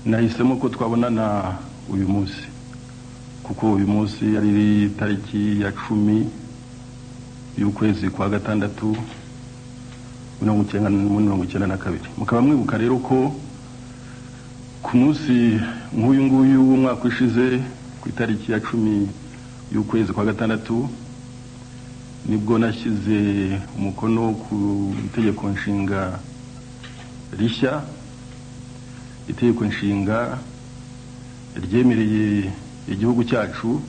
nahisemo ko twabonana uyu munsi kuko uyu munsi ari tariki ya 10 y'ukwezi kwa gatandatu 1992. Mukaba mwibuka rero ko ku munsi nk'uyu nguyu umwaka ushize ku itariki ya 10 y'ukwezi kwa gatandatu nibwo nashyize umukono ku itegeko nshinga rishya, itegeko nshinga ryemereye igihugu cyacu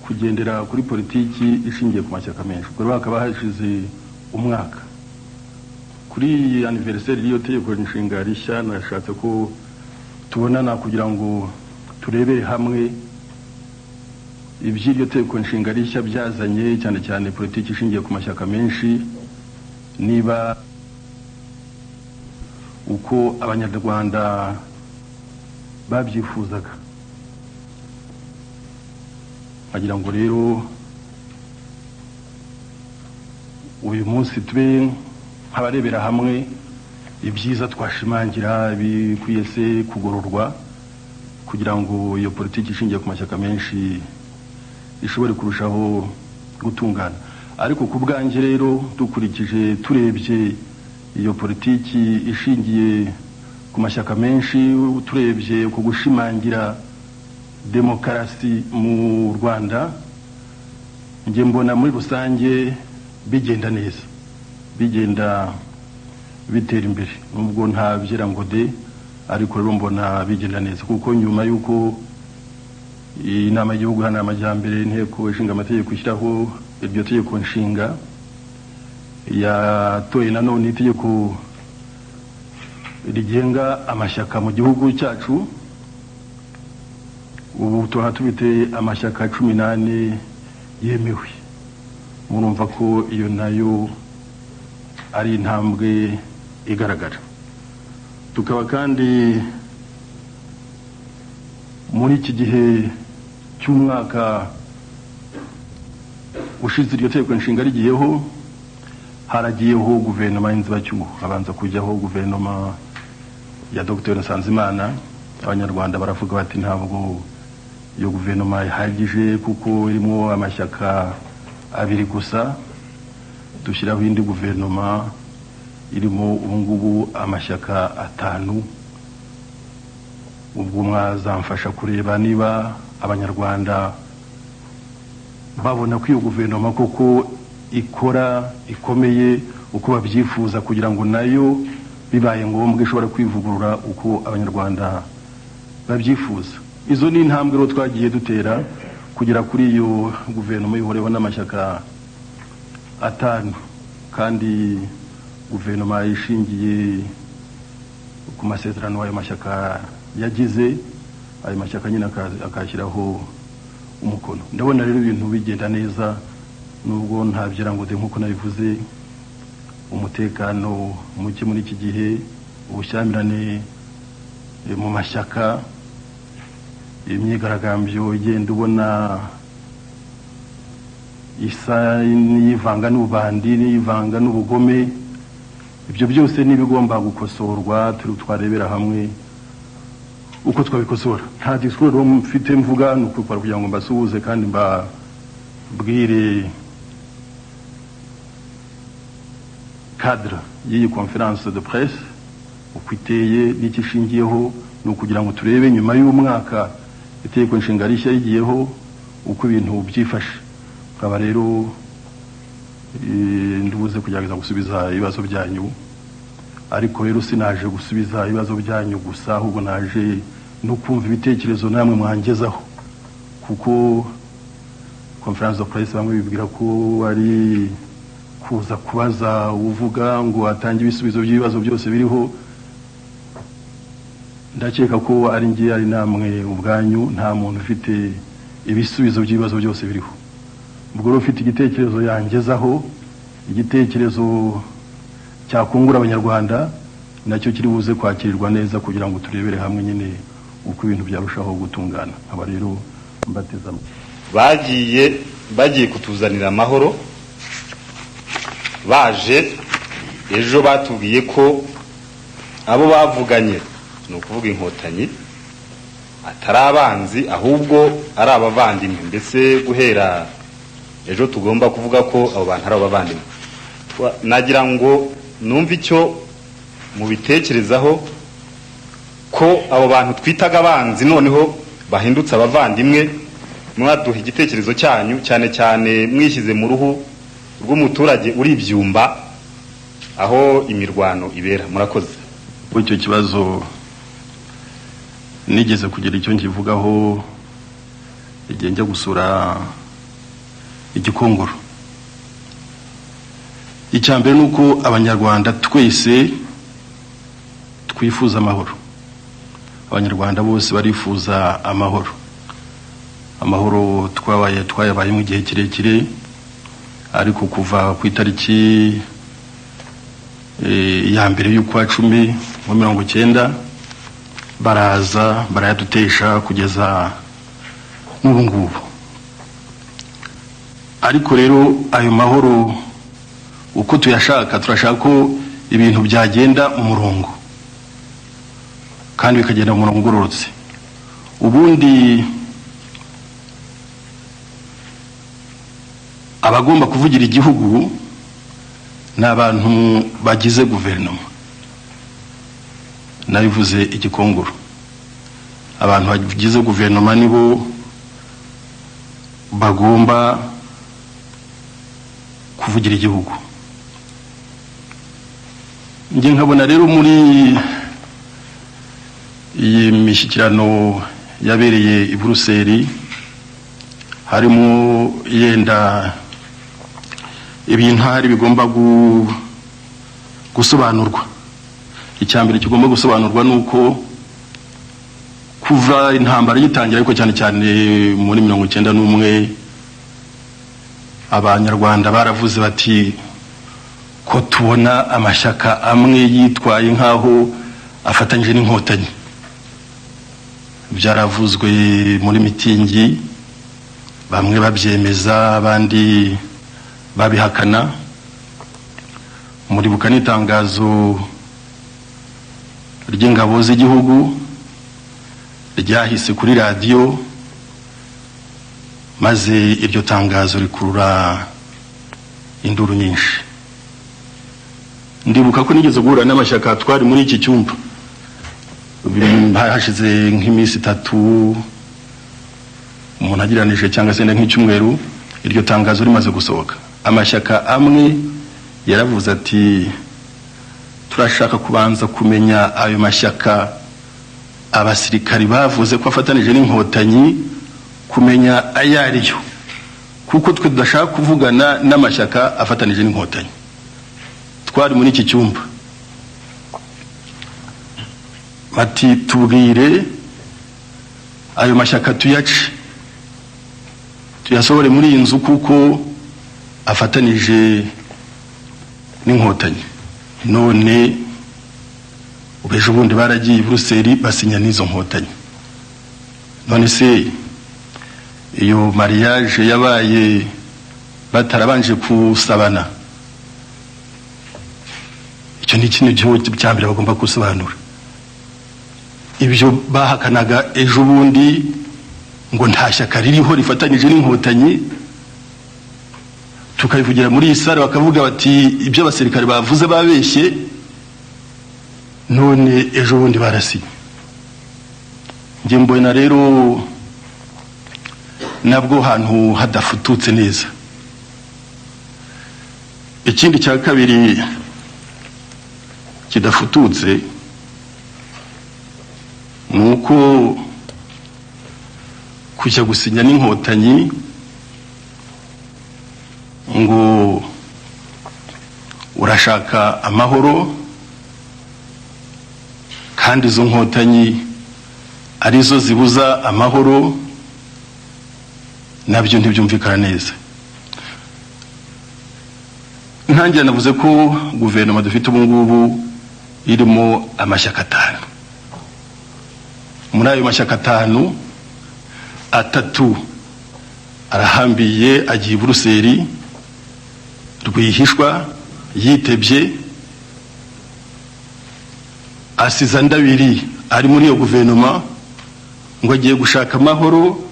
kugendera kuri politiki ishingiye ku mashyaka menshi. Kuri bakaba hashize umwaka kuri anniversaire y'iyo tegeko nshinga rishya, nashatse ko tubonana kugira ngo turebere hamwe iby'iryo tegeko nshinga rishya byazanye, cyane cyane politiki ishingiye ku mashyaka menshi, niba uko abanyarwanda babyifuzaga. Agira ngo rero uyu munsi tube nk'abarebera hamwe ibyiza twashimangira bikwiye se kugororwa kugira ngo iyo politiki ishingiye ku mashyaka menshi ishobore kurushaho gutungana. Ariko ku bwanjye rero dukurikije turebye iyo politiki ishingiye ku mashyaka menshi, turebye ku gushimangira demokarasi mu Rwanda, nge mbona muri rusange bigenda neza, bigenda bitera imbere, nubwo nta byera ngo de, ariko rero mbona bigenda neza kuko nyuma yuko inama y'igihugu hana amajyambere inteko ishinga amategeko ishyiraho iryo tegeko nshinga, yatoye nanone itegeko rigenga amashyaka mu gihugu cyacu. Ubu tuba tubite amashyaka 18 yemewe. Murumva ko iyo nayo ari intambwe igaragara. Tukaba kandi muri iki gihe cy'umwaka ushize iryo tegeko nshinga rigiyeho, haragiyeho guverinoma y'inzibacyuho, abanza kujyaho guverinoma ya Dr. Nsanzimana. Abanyarwanda baravuga bati ntabwo iyo guverinoma ihagije kuko irimo amashyaka 2 gusa, dushyiraho indi guverinoma irimo ubungubu amashyaka 5. Ubwo mwazamfasha kureba niba abanyarwanda babona ko iyo guverinoma koko ikora ikomeye uko babyifuza, kugira ngo nayo bibaye ngombwa ishobora kwivugurura uko abanyarwanda babyifuza. Izo ni intambwe rero twagiye dutera kugira kuri iyo guverinoma ihoreho n'amashyaka 5, kandi guverinoma ishingiye ku masezerano ayo mashyaka yagize, ayo mashyaka nyine akashyiraho umukono. Ndabona rero ibintu bigenda neza, nubwo nta byera ngo de nkuko nabivuze, umutekano muke muri iki gihe, ubushyamirane mu mashyaka, imyigaragambyo igenda ubona isa n'ivanga n'ubandi n'ivanga n'ubugome. Ibyo byose nibigomba gukosorwa, twarebera hamwe uko twabikosora. Nta discours mfite mvuga nuko kugira ngo mbasuhuze kandi mbabwire cadre y'iyi conference de presse uko iteye n'ikishingiyeho, no kugira ngo turebe nyuma y'umwaka itegeko nshinga rishya rigiyeho uko ibintu byifashe. Kaba rero ndubuze kugerageza gusubiza ibibazo byanyu, ariko rero sinaje gusubiza ibibazo byanyu gusa, ahubwo naje no kumva ibitekerezo namwe mwangezaho, kuko conference de presse bamwe bibwira ko ari kuza kubaza uvuga ngo atange ibisubizo by'ibibazo byose biriho. Ndakeka ko ari ngiye ari namwe ubwanyu, nta muntu ufite ibisubizo by'ibibazo byose biriho. Ubwo rero ufite igitekerezo yangezaho, igitekerezo cyakungura abanyarwanda, nacyo kiri buze kwakirirwa neza kugira ngo turebere hamwe nyine uko ibintu byarushaho gutungana. Aba rero mbatezamo bagiye kutuzanira amahoro, baje ejo batubwiye ko abo bavuganye no kuvuga inkotanyi atarabanzi ahubwo ari abavandimwe, mbese guhera ejo tugomba kuvuga ko abo bantu ari abavandimwe. Nagira ngo numva icyo mu bitekerezaho ko abo bantu twitaga abanzi noneho bahindutse abavandimwe. Mwaduha igitekerezo cyanyu, cyane cyane mwishyize mu ruhu rw'umuturage uri ibyumba aho imirwano ibera. Murakoze. Icyo kibazo nigeze kugira icyo nkivugaho igihe njya gusura Igikongoro. Icyambere nuko abanyarwanda twese twifuza amahoro. Abanyarwanda bose barifuza amahoro. Amahoro twayabaye mu gihe kirekire, ariko kuva ku itariki ya mbere y'ukwa 10 mu 1990 baraza barayadutesha kugeza n'ubu ngubu. Ariko rero ayo mahoro uko tuyashaka, turashaka ko ibintu byagenda mu murongo kandi bikagenda mu murongo ugororotse. Ubundi abagomba kuvugira igihugu n'abantu bagize guverinoma. Nabivuze Igikongoro, abantu bagize guverinoma nibo bagomba kuvugira igihugu. Nje nkabona rero muri iyi mishyikirano yabereye i Buruseli harimo yenda ibintu hari bigomba gusobanurwa. Icyambere kigomba gusobanurwa nuko kuva intambara yitangira, ariko cyane cyane muri 1991 abanyarwanda baravuze bati ko tubona amashyaka amwe yitwaye nkaho afatanyije n'inkotanyi. Byaravuzwe muri mitingi, bamwe babyemeza abandi babihakana. Muri bukana itangazo ry'ingabo z'igihugu ryahise kuri radio, maze iryo tangazo rikurura induru nyinshi. Ndibuka ko nigeze guhura n'amashyaka twari muri iki cyumba hashize nk'iminsi 3 umuntu agiranije cyangwa se nk'icyumweru iryo tangazo rimaze gusohoka. Amashyaka amwe yaravuze ati turashaka kubanza kumenya ayo mashyaka abasirikari bavuze ko afatanije n'inkotanyi, kumenya ayariyo, kuko twe tudashaka kuvugana n'amashyaka afatanije n'inkotanyi. Twari muri iki cyumba bati tubwire ayo mashyaka tuyace tuyasohore muri inzu kuko afatanije n'inkotanyi. None ubeje ubundi baragiye i Buruseli basinya n'izo nkotanyi. None se iyo mariage yabaye batarabanje kusabana, icyo ni ikintu cyambere bagomba gusobanura. Ibyo bahakanaga ejo bundi ngo nta shyaka ririho rifatanyije n'inkotanyi, tukabivugira muri isare bakavuga bati ibyo abasirikare bavuze babeshye. None ejo bundi barasinye. Nje mbona rero nabwo hantu hadafututse neza. Ikindi cya kabiri kidafututse nuko kujya gusinya n'inkotanyi ngo urashaka amahoro, kandi izo nkotanyi arizo zibuza amahoro, nabyo ntibyumvikana neza. Ntangira navuze ko guverinoma dufite ubu ngubu irimo amashyaka 5. Muri ayo mashyaka 5, 3 arahambiye agiye i Buruseli rwihishwa yitebye, asiza 2 ari muri iyo guverinoma ngo agiye gushaka amahoro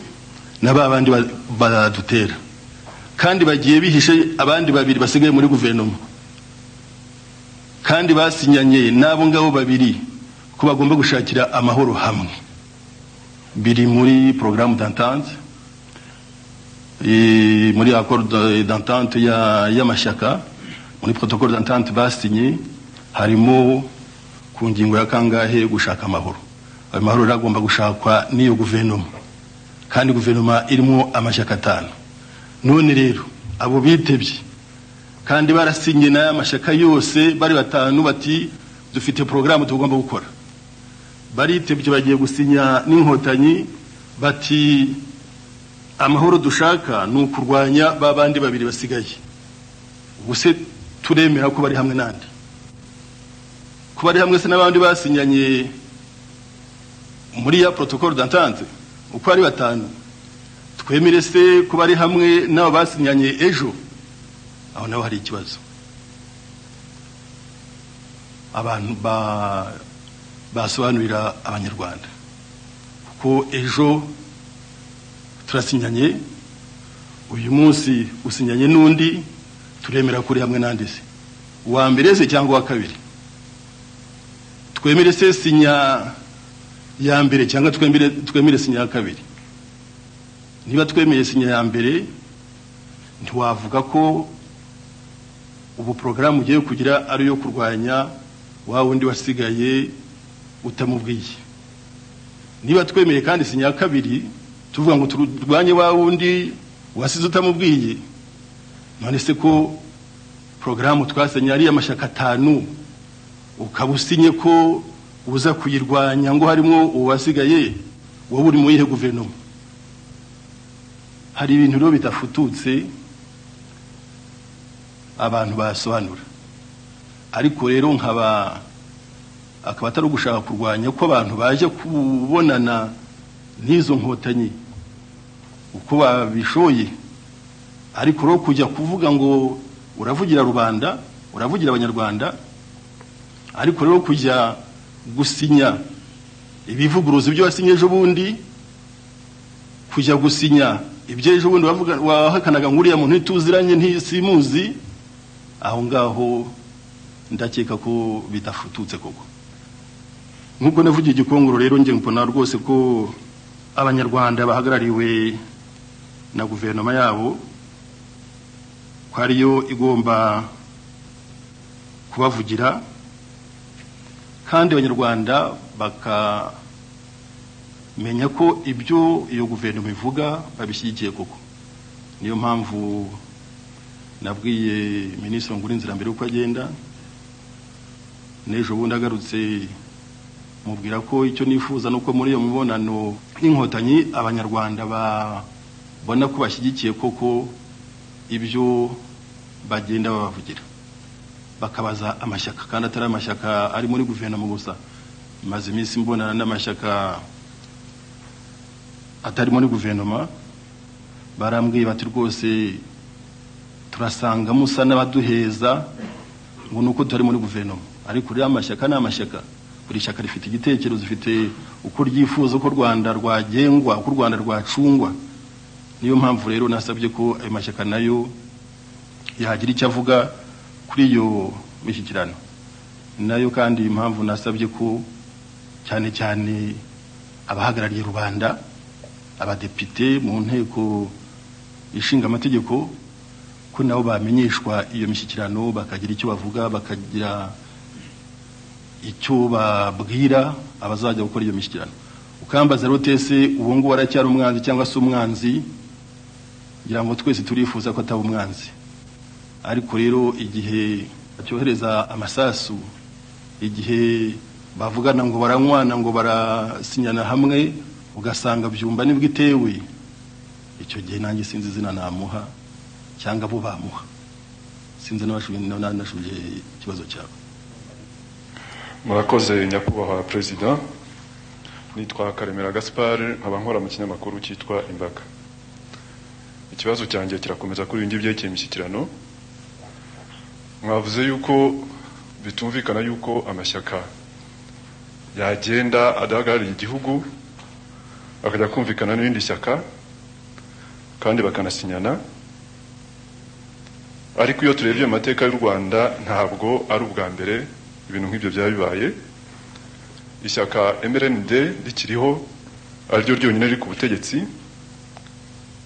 na babandi badutera, kandi bagiye bihishe abandi babiri basigaye muri guverinoma, kandi basinyanye nabo ngabo babiri ko bagomba gushakira amahoro hamwe. Biri muri programme d'entente, muri accord d'entente y'amashyaka, muri protocole d'entente basinye harimo ku ngingo ya kangahe gushaka amahoro. Ayo mahoro ragomba gushakwa n'iyo guverinoma, kandi guverinoma irimo amashyaka 5. None rero abo bitebye kandi barasinye na amashyaka yose bari 5 bati dufite programme tugomba gukora, baritebye bagiye gusinya n'inkotanyi bati amahoro dushaka nukurwanya babandi babiri basigaye. Ubuse turemera ko bari hamwe nandi, ko bari hamwe se n'abandi basinyanye muri ya protocole d'entente uko ari 5, twemere se ko bari hamwe nabo basinyanye ejo? Aho naho hari ikibazo. Abantu basobanurira abanyarwanda ko ejo turasinyanye, uyu munsi usinyanye n'undi, turemera kuri hamwe nandi se wa mbere se cyangwa wa kabiri? Twemere se sinya ya mbere cyangwa twemere sinya ya kabiri? Niba twemeye sinya ya mbere, ntiwavuga ko ubu programme ugiye kugira ari yo kurwanya wa wundi wasigaye utamubwiye. Niba twemeye kandi sinya ya kabiri, tuvuga ngo turwanye wa wundi wasize utamubwiye, none se ko programme twasenya ari amashyaka 5 ukabusinye ko uza kuyirwanya ngo harimo uwasigaye, wowe uri mu yihe guverinoma? Hari ibintu rero bitafututse abantu basobanura, ariko rero akaba atari gushaka kurwanya ko abantu baje kubonana n'izo nkotanyi uko babishoye, ariko rero kujya kuvuga ngo uravugira rubanda, uravugira abanyarwanda, ariko rero kujya gusinya ibivuguruzo byo wasinye ejo bundi, kujya gusinya ibyo ejo bundi wahakanaga nguriya muntu ntituziranye ntisimuzi, aho ngaho ndakeka ko bidafututse koko. Nkuko navugiye igikongoro rero nge mpona rwose ko abanyarwanda bahagarariwe na guverinoma yabo ko ariyo igomba kubavugira, kandi abanyarwanda bakamenya ko ibyo iyo guverinoma ivuga babishyigikiye koko. Niyo mpamvu nabwiye Minisitiri Ngurinzira mbere uko agenda, n'ejo bundi agarutse mubwira ko icyo nifuza nuko muri iyo mibonano y'inkotanyi abanyarwanda babona ko bashyigikiye koko ibyo bagenda babavugira, bakabaza amashyaka kandi atari amashyaka ari muri guverinoma gusa. Maze iminsi mbonana n'amashyaka atari muri guverinoma, barambwiye bati rwose turasanga musa n'abaduheza ngo nuko tutari muri guverinoma, ariko rero amashyaka n'amashyaka, buri shyaka rifite igitekerezo, rifite uko ryifuza uko Rwanda rwagengwa, uko Rwanda rwacungwa. Niyo mpamvu rero nasabye ko ayo mashyaka nayo yagira icyo avuga kuri iyo mishyikirano nayo, kandi impamvu nasabye ko cyane cyane abahagarariye rubanda, abadepite mu nteko ishinga amategeko, ko nabo bamenyeshwa iyo mishyikirano, bakagira icyo bavuga, bakagira icyo babwira abazajya gukora iyo mishyikirano. Ukambaza rero tese uwo ngo waracyari umwanzi cyangwa se umwanzi, ngira ngo twese turifuza ko ataba umwanzi, ariko rero igihe cyohereza amasasu, igihe bavugana ngo baranywana ngo barasinyana hamwe, ugasanga byumba nibwo itewe, icyo gihe nanjye sinzi izina namuha cyangwa bo bamuha, sinzi nashubije ikibazo cyabo. Murakoze nyakubahwa President. Nitwa Karemera Gaspard, nkaba nkora mu kinyamakuru cyitwa Imbaga. Ikibazo cyanjye kirakomeza kuri ibindi byekeye imishyikirano. Mwavuze yuko bitumvikana yuko amashyaka yagenda adahagarariye igihugu akajya kumvikana n'irindi shyaka kandi bakanasinyana. Ariko iyo turebye mu mateka y'u Rwanda ntabwo ari ubwa mbere ibintu nk'ibyo byaba bibaye. Ishyaka MRND rikiriho ariryo ryonyine riri ku butegetsi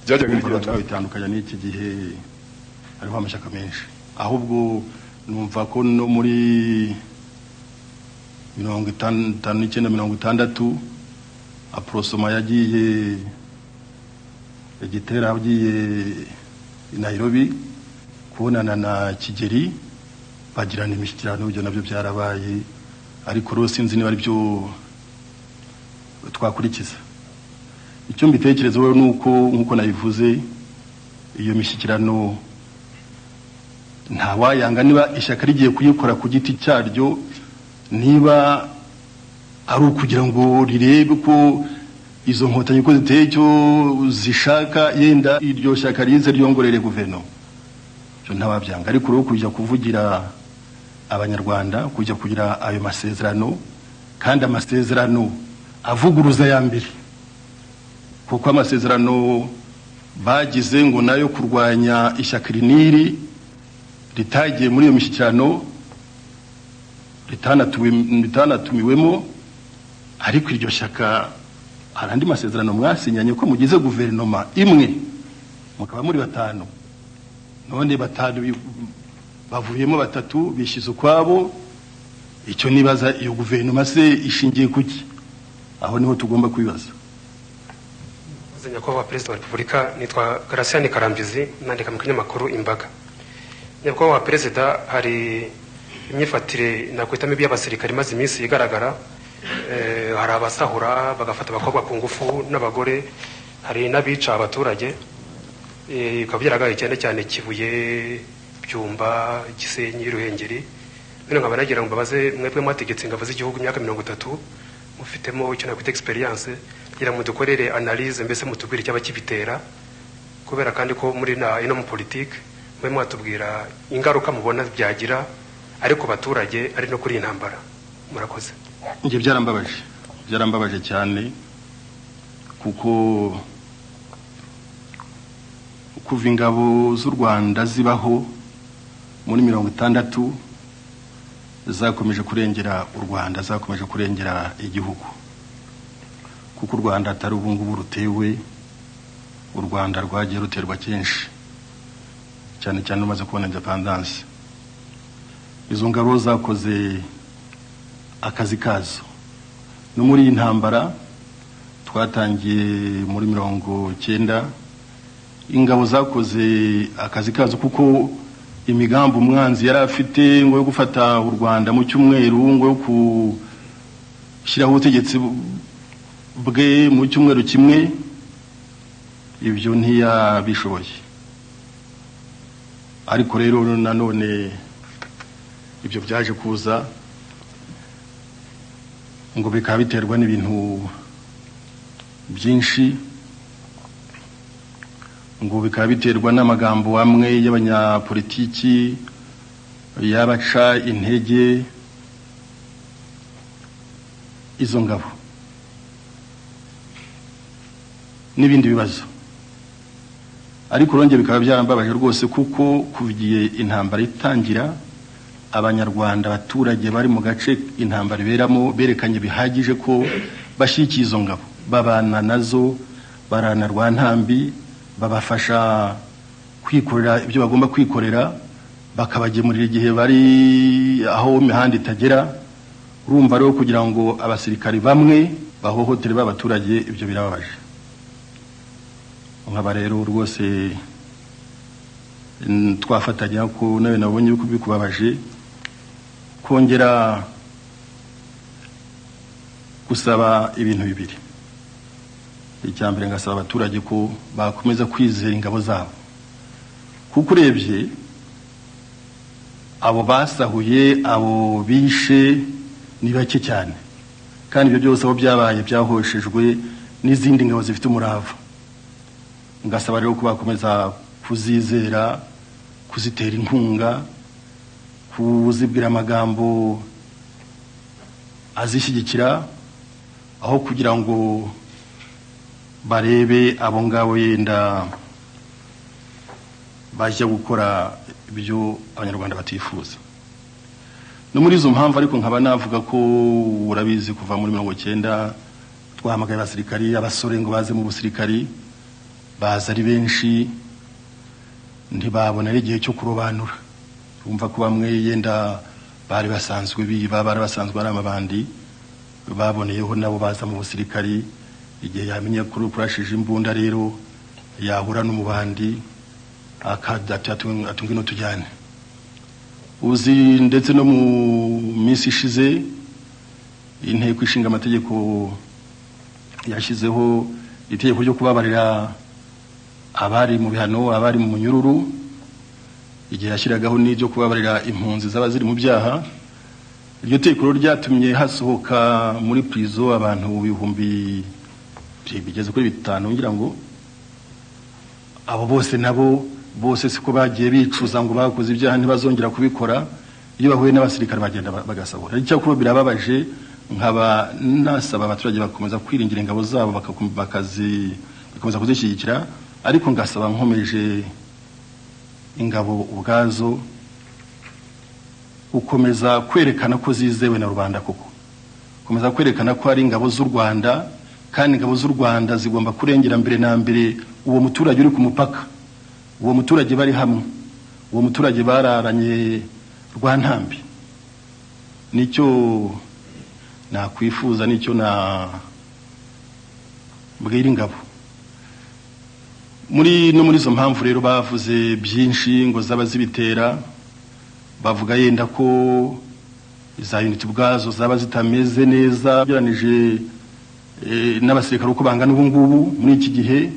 ryajyaga rigirana bitandukanye n'iki gihe hariho amashyaka menshi, ahubwo numva ko no muri 59-60 Aprosoma yagiye igitera agiye i Nairobi kubonana na Kigeli bagirana imishyikirano, ibyo nabyo byarabaye, ariko rero sinzi niba ari byo twakurikiza. Icyo mbitekereza wowe nuko nkuko nabivuze, iyo mishyikirano nta wayanga niba ishyaka rigiye kuyikora ku giti cyaryo, niba ari ukugira ngo rirebe ko izo nkotanyi ko ziteye cyo zishaka yenda iryo shyaka rize ryongorere guverinoma, cyo ntawabyanga. Ariko rero kujya kuvugira abanyarwanda, kujya kugira ayo masezerano, kandi amasezerano avuguruza ya mbere, kuko amasezerano bagize ngo nayo kurwanya ishyaka riniri ritagiye muri iyo mishyikirano ritanatumiwemo, ariko iryo shyaka harandi masezerano mwasinyanye ko mugize guverinoma imwe mukaba muri 5, none 5 bavuyemo 3 bishize ukwabo. Icyo nibaza iyo guverinoma se ishingiye kuki? Aho niho tugomba kwibaza. Nyakubahwa Perezida wa Repubulika, nitwa Graciane Karambizi, nandika mu kinyamakuru Imbaga. Nyakubahwa Perezida, hari imyifatire nakwitamo iby'abasirikare maze iminsi igaragara. Hari abasahura bagafata abakobwa ku ngufu n'abagore, hari n'abica abaturage. Bikaba byaragaye cyane Kibuye, Byumba, Gisenyi, Ruhengeri. Bino nkaba nagira ngo mbabaze mwebwe mwategetse ingabo z'igihugu imyaka 30, mufitemo icyo nakwita experience, kugira ngo dukorere analyse, mbese mutubwire cyaba kibitera, kubera kandi ko muri ino mu politique mwe mwatubwira ingaruka mubona byagira ariko baturage ari no kuri intambara. Murakoze. Nje byarambabaje cyane, kuko kuva ingabo z'u Rwanda zibaho muri 60 zakomeje kurengera u Rwanda, zakomeje kurengera igihugu, kuko u Rwanda atari ubu ngubu rutewe. U Rwanda rwagiye ruterwa kenshi, cyane cyane umaze kubona independence. Izo ngabo zakoze akazi kazo, no muri intambara twatangiye muri 90 ingabo zakoze akazi kazo, kuko imigambi umwanzi yari afite ngo yo gufata u Rwanda mu cyumweru, ngo yo kushyiraho ubutegetsi bwe mu cyumweru kimwe, ibyo ntiyabishoboye. Ariko rero nanone ibyo byaje kuza ngo bikaba biterwa n'ibintu byinshi, ngo bikaba biterwa n'amagambo amwe y'abanyapolitiki yabaca intege izo ngabo n'ibindi bibazo. Ariko ronge bikaba byarambabaje rwose, kuko kuvigiye intambara itangira, abanyarwanda abaturage bari mu gace intambara iberamo berekanye bihagije ko bashyikiye izo ngabo, babana nazo, barana Rwantambi, babafasha kwikorera ibyo bagomba kwikorera, bakabagemurira igihe bari aho imihanda itagera. Urumva rero kugira ngo abasirikari bamwe bahohotere b'abaturage, ibyo birababaje. Nkaba rero rwose twafatanya ko nawe nabonye yuko bikubabaje, kongera gusaba ibintu bibiri. Icyambere ngasaba abaturage ko bakomeza kwizera ingabo zabo, kuko urebye abo basahuye, abo bishe ni bake cyane, kandi ibyo byose abo byabaye byahoshejwe n'izindi ngabo zifite umurava. Ngasaba rero ko bakomeza kuzizera, kuzitera inkunga, kuzibwira amagambo azishyigikira aho kugira ngo barebe abo ngabo yenda bajya gukora ibyo abanyarwanda batifuza. No muri izo mpamvu ariko nkaba navuga ko urabizi kuva muri 1990 twahamagaye abasirikari abasore ngo baze mu busirikari baza ari benshi ntibabona igihe cyo kurobanura. Urumva ko bamwe yenda bari basanzwe biba bari basanzwe ari amabandi baboneyeho nabo baza mu busirikari igihe yamenye kuri kurashije imbunda rero yahura n'umubandi akadatatu ngino tujyane. Uzi ndetse no mu minsi ishize inteko ishinga amategeko yashyizeho itegeko ryo kubabarira abari mu bihano abari mu munyururu igihe yashyiragaho n'iryo kubabarira impunzi zaba ziri mu byaha. Iryo tegeko ryatumye hasohoka muri prison abantu ibihumbi bigeze kuri 5 ngira ngo abo bose nabo bose siko bagiye bicuza ngo bakoze ibyaha ntibazongera kubikora. Iyo bahuye n'abasirikare bagenda bagasabura. Icyo kuba birababaje nkaba nasaba abaturage bakomeza kwiringira ingabo zabo bakomeza kuzishyigikira ariko ngasaba nkomeje ingabo ubwazo ukomeza kwerekana ko zizewe na rubanda koko komeza kwerekana ko ari ingabo z'u Rwanda kandi ingabo z'u Rwanda zigomba kurengera mbere na mbere uwo muturage uri ku mupaka uwo muturage bari hamwe uwo muturage bararanye Rwantambi. Nicyo nakwifuza nicyo na mbwira ingabo muri izo mpamvu rero bavuze byinshi ngo zaba zibitera bavuga yenda ko za unity ubwazo zaba zitameze neza byanije n'abasirikare uko bangana ubu ngubu muri iki gihe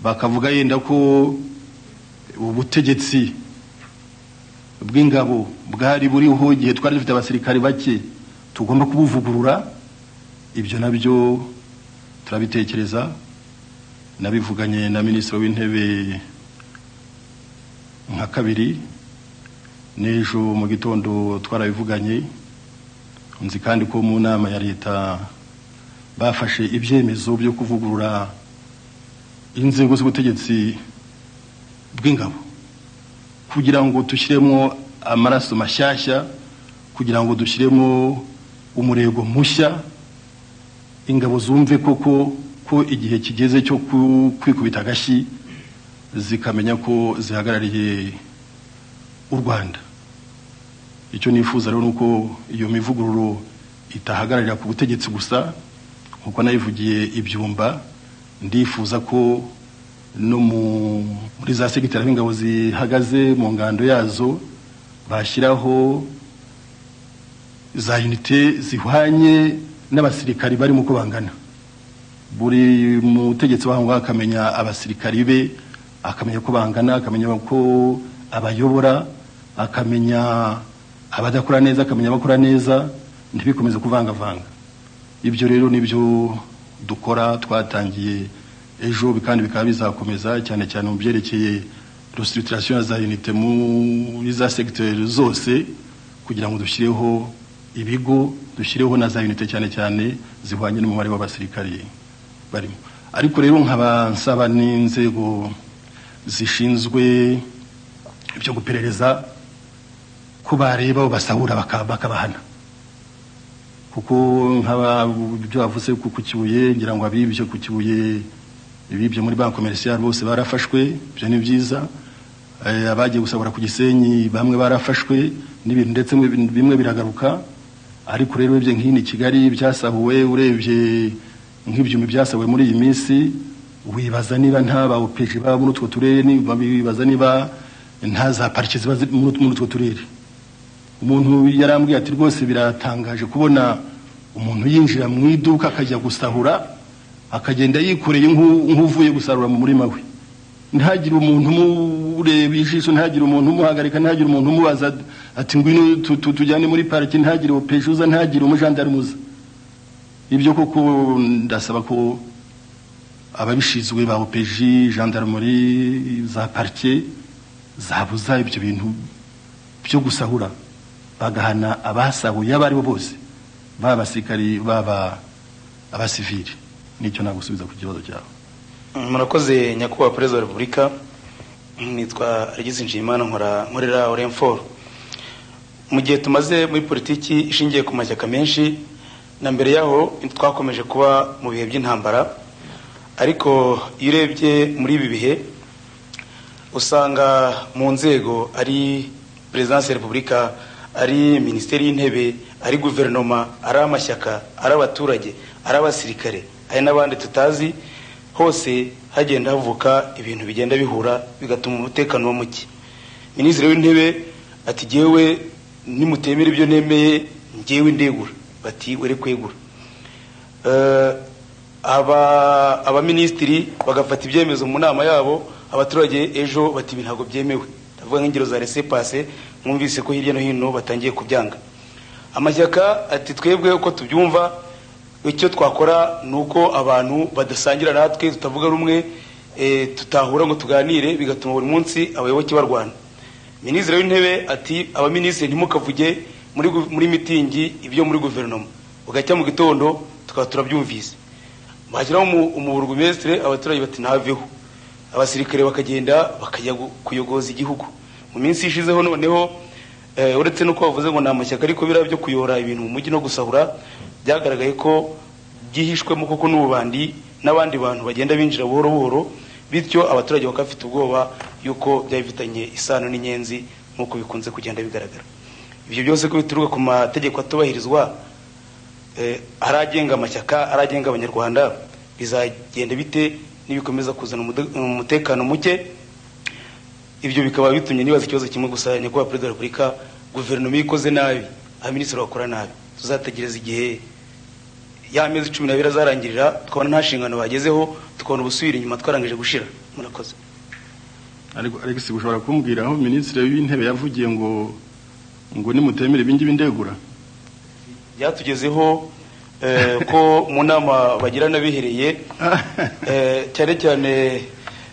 bakavuga yenda ko ubutegetsi bw'ingabo bwari buriho igihe twari dufite abasirikare bake tugomba kubuvugurura. Ibyo nabyo turabitekereza nabivuganye na minisitiri w'intebe nka kabiri n'ejo mu gitondo twarabivuganye. Nzi kandi ko mu nama ya leta bafashe ibyemezo byo kuvugurura inzego z'ubutegetsi bw'ingabo kugira ngo dushyiremo amaraso mashyashya kugira ngo dushyiremo umurego mushya ingabo zumve koko ko igihe kigeze cyo kwikubita agashyi zikamenya ko zihagarariye u Rwanda. Icyo nifuza rero nuko iyo mivugururo itahagararira ku butegetsi gusa nkuko nayivugiye ibyumba ndifuza ko no muri za segiteri y'ingabo zihagaze mu ngando yazo bashyiraho za unité zihwanye n'abasirikari bari mu kubangana. Buri mutegetsi waho akamenya abasirikari be akamenya ko bangana akamenya ko abayobora akamenya abadakora neza akamenya abakora neza ntibikomeze kuvangavanga. Ibyo rero nibyo dukora twatangiye ejo kandi bikaba bizakomeza cyane cyane mu byerekeye restructuration za unité muri za secteur zose kugira ngo dushyireho ibigo dushyireho na za unité cyane cyane zihwanye n'umubare w'abasirikari barimo. Ariko rero nkaba nsaba n'inzego zishinzwe ibyo guperereza ko bareba basahura bakabahana kuko nkaba ibyo bavuze ku Kibuye ngira ngo abibyo ku Kibuye ibibyo muri banki commerciale bose barafashwe. Ibyo ni byiza. Abagiye gusabura ku Gisenyi bamwe barafashwe n'ibintu ndetse bimwe biragaruka. Ariko rero ibyo nk'ini Kigali byasahuwe urebye nk'ibyumi byasahuwe muri iyi minsi wibaza niba nta ba OPG baba muri utwo turere wibaza niba nta za parike ziba muri utwo turere. Umuntu yarambwiye ati rwose biratangaje kubona umuntu yinjira mu iduka akajya gusahura akagenda yikoreye nk'uvuye gusarura mu murima we ntihagire umuntu umureba ijisho ntihagire umuntu umuhagarika ntihagire umuntu umubaza ati ngwino tujyane muri parike ntihagire OPG uza ntihagire umujandarume uza. Ibyo koko ndasaba ko ababishizwe ba OPG gendarmerie za parike zabuza ibyo bintu byo gusahura bagahana abasahuye abari bo bose baba abasirikari baba abasivili. Nicyo nagusubiza ku kibazo cyawe. Murakoze nyakubahwa Perezida wa Repubulika. Nitwa Regis Nshimiyimana nkorera Orenfor. Mu gihe tumaze muri politiki ishingiye ku mashyaka menshi, na mbere yaho twakomeje kuba mu bihe by'intambara, ariko iyo urebye muri ibi bihe usanga mu nzego ari Perezidansi ya Repubulika, ari Minisiteri y'Intebe, ari guverinoma, ari amashyaka, ari abaturage, ari abasirikare, ari n'abandi tutazi, hose hagenda havuka ibintu bigenda bihura bigatuma umutekano muke. Minisitiri w'Intebe ati jewe nimutemera ibyo nemeye ngewe ndegura, bati were kwegura. Aba ministeri bagafata ibyemezo mu nama yabo, abaturage ejo bati ntago byemewe. Ndavuga nk'ingero za laissez-passer, mwumvise ko hirya no hino batangiye kubyanga. Amashyaka ati twebwe uko tubyumva, icyo twakora nuko abantu badasangira natwe, tutavuga rumwe, tutahura ngo tuganire, bigatuma buri munsi abayoboke barwana. Minisitiri w'Intebe ati abaminisitiri ntimukavuge muri mitingi ibyo muri guverinoma, ugacya mu gitondo tukaba turabyumvise. Bashyiraho umuburugumestre, abaturage bati ntaveho, abasirikare bakagenda bakajya kuyogoza igihugu. Mu minsi ishizeho noneho uretse no bavuze ngo namashyaka ariko bira byo kuyora ibintu mu mujyi no gusahura, byagaragaye ko gihishwemo koko n'ububandi n'abandi bantu bagenda binjira buhoro buhoro, bityo abaturage bakafite ubwoba yuko byabifitanye isano n'inyenzi nk'uko bikunze kugenda bigaragara. Ibyo byose ko bituruka ku mategeko atubahirizwa, aragenga amashyaka, aragenga abanyarwanda, bizagenda bite nibikomeza kuzana umutekano muke? Ibyo bikaba bitumye nibaza ikibazo kimwe gusa, nyakubahwa Perezida wa Repubulika, guverinoma ikoze nabi, abaminisitiri bakora nabi, tuzategereza igihe y'amezi 12 azarangirira tukabona nta nshingano bagezeho, tukabona ubusubira inyuma twarangije gushira. Murakoze. Ariko si gushobora kumbwira aho Minisitiri w'Intebe yavugiye ngo nimutemere ibingi bindegura? Byatugezeho ko mu nama bagira nabihereye, cyane cyane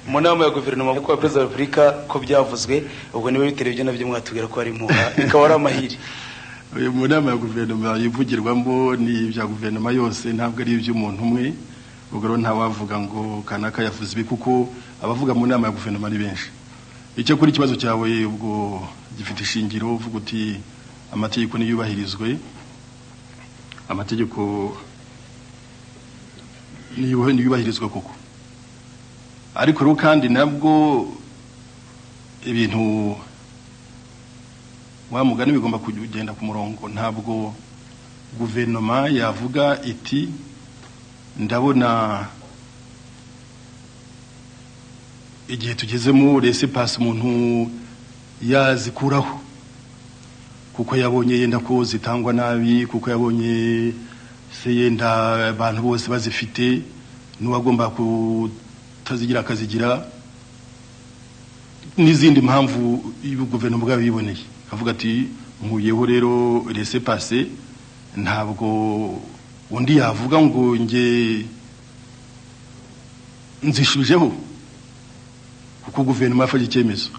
mu nama ya guverinoma kwa Perezida wa Repubulika, ko byavuzwe, ubwo niwe biterebye nabyo mwatubwira ko ari muha, bikaba ari amahiri. Mu nama ya guverinoma yivugirwamo ni ibya guverinoma yose, ntabwo ari iby'umuntu umwe. Ubwo rero ntawavuga ngo kanaka yavuze ibi, kuko abavuga mu nama ya guverinoma ni benshi. Icyo kuri ikibazo cyawe ubwo gifite ishingiro, uvuga uti amategeko niyubahirizwe, amategeko niyubahirizwe koko. Ariko rero kandi nabwo ibintu wa mugani bigomba kugenda ku murongo. Ntabwo guverinoma yavuga iti ndabona igihe tugezemo laissez-passer umuntu yazikuraho kuko yabonye yenda ko zitangwa nabi, kuko yabonye se yenda abantu bose bazifite, n'uwagomba kutazigira akazigira, n'izindi mpamvu guverinoma bwayo yiboneye. Avuga ati nkuyeho rero laissez-passer, ntabwo undi yavuga ngo nge nzishujeho kuko guverinoma yafashe icyemezo.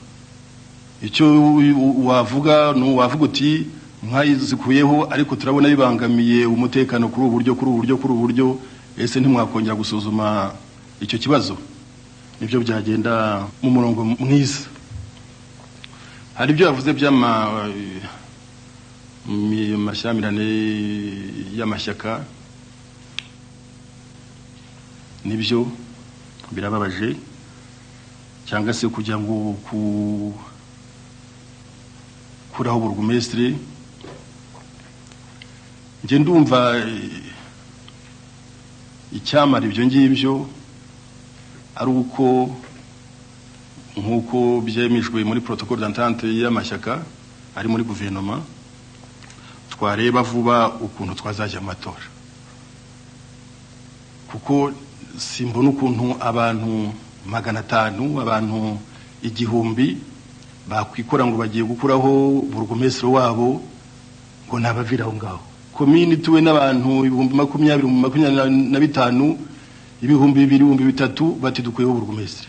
Icyo wavuga uti mwayizikuyeho, ariko turabona bibangamiye umutekano kuri uburyo, ese ntimwakongera gusuzuma icyo kibazo? Nibyo byagenda mu murongo mwiza. Hari ibyo yavuze by'amashyamirane y'amashyaka, nibyo birababaje, cyangwa se kugira ngo kuraho burugumestre. Nge ndumva icyamara ibyo ngibyo ari uko nk'uko byemejwe muri protocole d'entente y'amashyaka ari muri guverinoma, twareba vuba ukuntu twazajya amatora, kuko simbona ukuntu abantu 500, abantu 1000 bakwikora ngo bagiye gukuraho burugumestre wabo ngo nabavira aho ngaho. Komini tuwe n'abantu 20,000, 25,000, 2,000, 3,000 bati dukuyeho burugumestre.